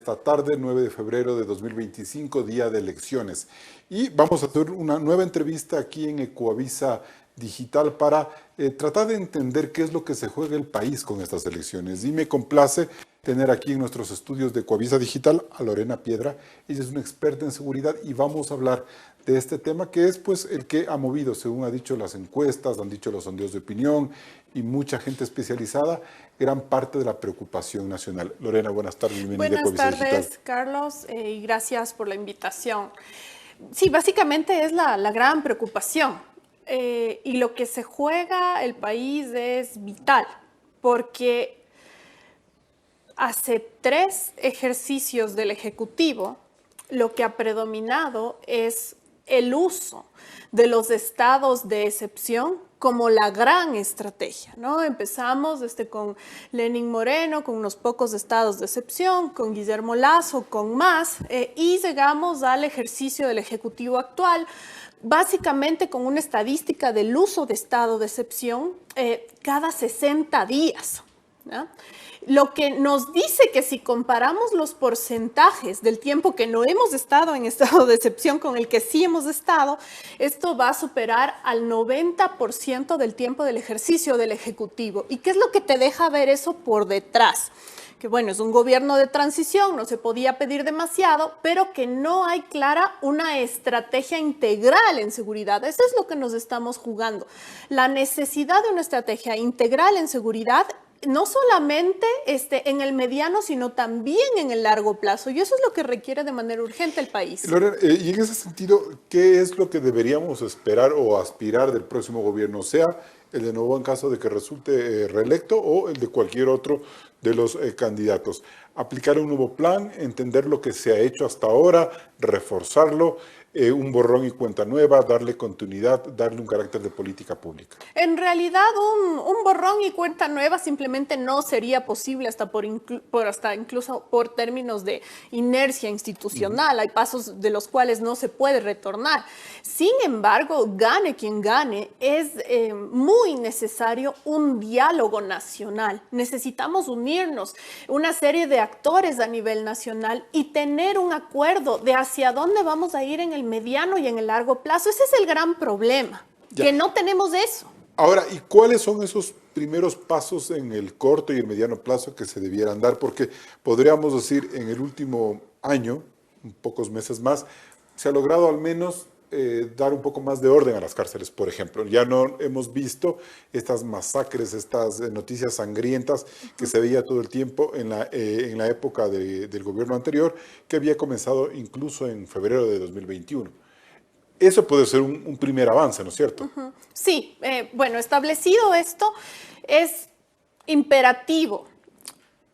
Esta tarde, 9 de febrero de 2025, día de elecciones. Y vamos a hacer una nueva entrevista aquí en Ecoavisa Digital para tratar de entender qué es lo que se juega el país con estas elecciones. Y me complace tener aquí en nuestros estudios de Ecoavisa Digital a Lorena Piedra. Ella es una experta en seguridad y vamos a hablar de este tema que es pues el que ha movido, según ha dicho las encuestas, han dicho los sondeos de opinión y mucha gente especializada, gran parte de la preocupación nacional. Lorena, buenas tardes, bienvenida a Ecoavisa Digital. Buenas tardes, Carlos, y gracias por la invitación. Sí, básicamente es la gran preocupación y lo que se juega el país es vital, porque hace 3 ejercicios del Ejecutivo lo que ha predominado es el uso de los estados de excepción como la gran estrategia, ¿no? Empezamos con Lenín Moreno, con unos pocos estados de excepción, con Guillermo Lasso, con más, y llegamos al ejercicio del Ejecutivo actual, básicamente con una estadística del uso de estado de excepción cada 60 días, ¿no? Lo que nos dice que si comparamos los porcentajes del tiempo que no hemos estado en estado de excepción con el que sí hemos estado, esto va a superar al 90% del tiempo del ejercicio del Ejecutivo. ¿Y qué es lo que te deja ver eso por detrás? Que bueno, es un gobierno de transición, no se podía pedir demasiado, pero que no hay clara una estrategia integral en seguridad. Eso es lo que nos estamos jugando. La necesidad de una estrategia integral en seguridad, no solamente en el mediano, sino también en el largo plazo. Y eso es lo que requiere de manera urgente el país. Lorena, y en ese sentido, ¿qué es lo que deberíamos esperar o aspirar del próximo gobierno? Sea el de nuevo en caso de que resulte reelecto o el de cualquier otro de los candidatos. Aplicar un nuevo plan, entender lo que se ha hecho hasta ahora, reforzarlo, un borrón y cuenta nueva, darle continuidad, darle un carácter de política pública. En realidad, un borrón y cuenta nueva simplemente no sería posible hasta incluso por términos de inercia institucional. Hay pasos de los cuales no se puede retornar. Sin embargo, gane quien gane, es muy necesario un diálogo nacional. Necesitamos unirnos, una serie de actores a nivel nacional y tener un acuerdo de hacia dónde vamos a ir en el mediano y en el largo plazo. Ese es el gran problema, que no tenemos eso. Ahora, ¿y cuáles son esos primeros pasos en el corto y el mediano plazo que se debieran dar? Porque podríamos decir, en el último año, pocos meses más, se ha logrado al menos dar un poco más de orden a las cárceles, por ejemplo. Ya no hemos visto estas masacres, estas noticias sangrientas que se veía todo el tiempo en la época del gobierno anterior, que había comenzado incluso en febrero de 2021. Eso puede ser un primer avance, ¿no es cierto? Sí, bueno, establecido esto, es imperativo,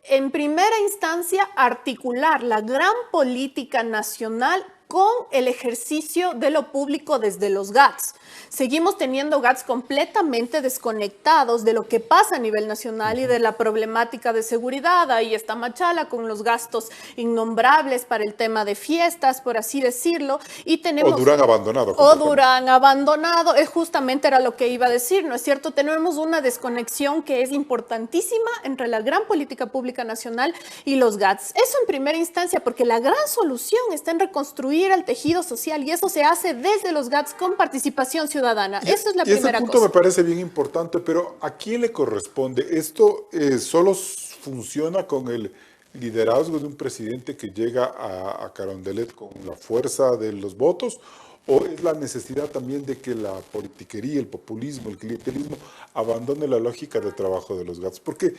en primera instancia, articular la gran política nacional con el ejercicio de lo público desde los GATS. Seguimos teniendo GATS completamente desconectados de lo que pasa a nivel nacional y de la problemática de seguridad. Ahí está Machala con los gastos innombrables para el tema de fiestas, por así decirlo. Y tenemos, o Durán abandonado. O Durán abandonado, justamente era lo que iba a decir, ¿no es cierto? Tenemos una desconexión que es importantísima entre la gran política pública nacional y los GATS. Eso en primera instancia, porque la gran solución está en reconstruir el tejido social y eso se hace desde los GATS con participación ciudadana. Eso es la primera cosa. Ese punto me parece bien importante, pero ¿a quién le corresponde? ¿Esto solo funciona con el liderazgo de un presidente que llega a Carondelet con la fuerza de los votos? ¿O es la necesidad también de que la politiquería, el populismo, el clientelismo abandone la lógica de trabajo de los GATS? Porque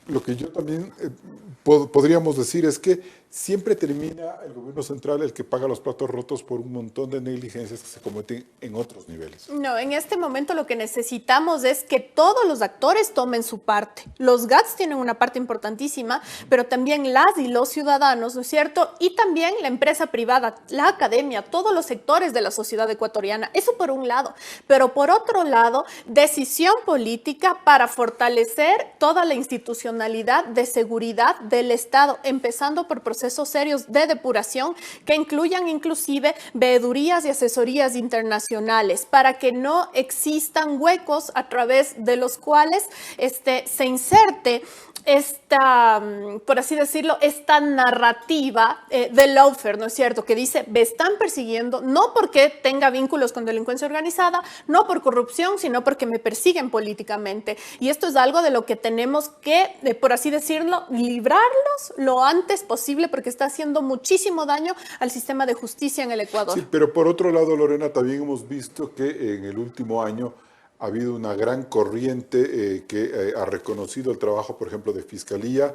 lo que yo también podríamos decir es que siempre termina el gobierno central el que paga los platos rotos por un montón de negligencias que se cometen en otros niveles. No, en este momento lo que necesitamos es que todos los actores tomen su parte. Los GATS tienen una parte importantísima, pero también las y los ciudadanos, ¿no es cierto? Y también la empresa privada, la academia, todos los sectores de la sociedad ecuatoriana. Eso por un lado. Pero por otro lado, decisión política para fortalecer toda la institucionalidad institucionalidad de seguridad del Estado, empezando por procesos serios de depuración que incluyan inclusive veedurías y asesorías internacionales para que no existan huecos a través de los cuales se inserte esta, por así decirlo, esta narrativa de lawfare, ¿no es cierto? Que dice, me están persiguiendo no porque tenga vínculos con delincuencia organizada, no por corrupción, sino porque me persiguen políticamente. Y esto es algo de lo que tenemos que, por así decirlo, librarlos lo antes posible porque está haciendo muchísimo daño al sistema de justicia en el Ecuador. Sí, pero por otro lado, Lorena, también hemos visto que en el último año ha habido una gran corriente que ha reconocido el trabajo, por ejemplo, de Fiscalía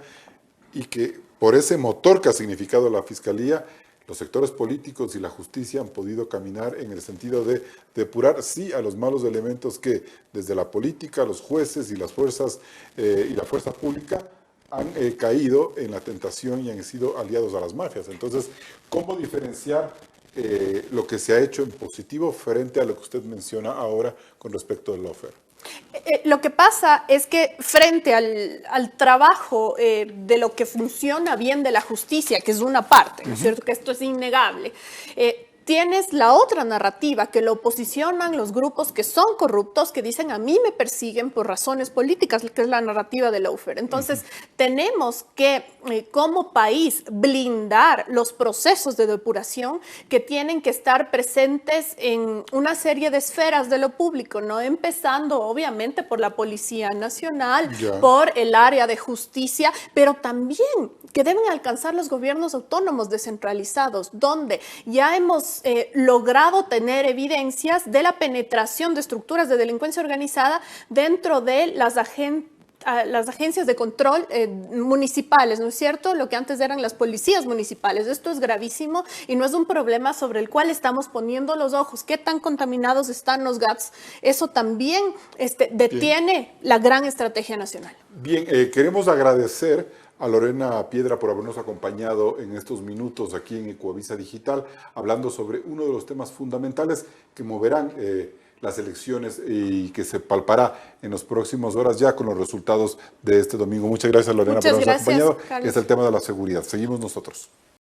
y que por ese motor que ha significado la Fiscalía, los sectores políticos y la justicia han podido caminar en el sentido de depurar, sí, a los malos elementos que desde la política, los jueces y las fuerzas y la fuerza pública han caído en la tentación y han sido aliados a las mafias. Entonces, ¿cómo diferenciar lo que se ha hecho en positivo frente a lo que usted menciona ahora con respecto del lawfare? Lo que pasa es que frente al trabajo de lo que funciona bien de la justicia, que es una parte, ¿no es cierto? Que esto es innegable, tienes la otra narrativa que lo posicionan los grupos que son corruptos, que dicen a mí me persiguen por razones políticas, que es la narrativa de lawfare. Entonces, tenemos que, como país, blindar los procesos de depuración que tienen que estar presentes en una serie de esferas de lo público, ¿no? Empezando, obviamente, por la Policía Nacional, por el área de justicia, pero también que deben alcanzar los gobiernos autónomos descentralizados, donde ya hemos logrado tener evidencias de la penetración de estructuras de delincuencia organizada dentro de las agencias de control municipales, ¿no es cierto? Lo que antes eran las policías municipales. Esto es gravísimo y no es un problema sobre el cual estamos poniendo los ojos. ¿Qué tan contaminados están los GATS? Eso también detiene la gran estrategia nacional. Bien, queremos agradecer a Lorena Piedra por habernos acompañado en estos minutos aquí en Ecuavisa Digital, hablando sobre uno de los temas fundamentales que moverán las elecciones y que se palpará en las próximas horas ya con los resultados de este domingo. Muchas gracias, Lorena, por habernos acompañado. Carlos. Es el tema de la seguridad. Seguimos nosotros.